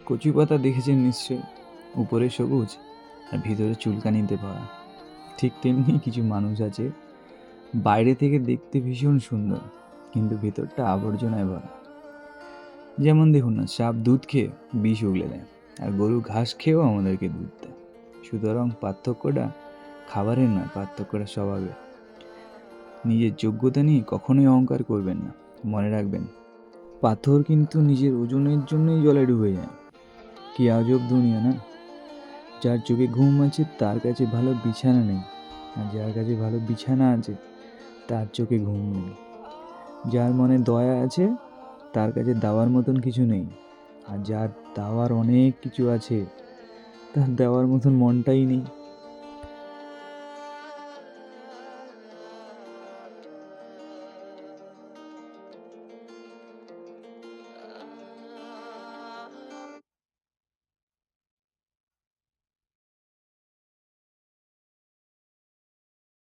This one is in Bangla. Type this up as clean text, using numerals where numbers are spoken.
কচু পাতা দেখেছেন নিশ্চয়ই, উপরে সবুজ আর ভিতরে চুলকানিতে ভরা। ঠিক তেমনি কিছু মানুষ আছে, বাইরে থেকে দেখতে ভীষণ সুন্দর কিন্তু ভিতরটা আবর্জনায় ভরা। যেমন দেখুন না, সাপ দুধ খেয়ে বিষ উগলে দেয়, আর গরু ঘাস খেয়েও আমাদেরকে দুধ দেয়। সুতরাং পার্থক্যটা খাবারের নয়, পার্থক্যটা স্বভাবে। নিজের যোগ্যতা নিয়ে কখনোই অহংকার করবেন না। মনে রাখবেন, পাথর কিন্তু নিজের ওজনের জন্যই জলে ডুবে যায়। কি আজব দুনিয়া না! যার চোখে ঘুম আছে তার কাছে ভালো বিছানা নেই, আর যার কাছে ভালো বিছানা আছে তার চোখে ঘুম নেই। যার মনে দয়া আছে তার কাছে দেওয়ার মতন কিছু নেই, আর যার দেওয়ার অনেক কিছু আছে তার দেওয়ার মতন মনটাই নেই।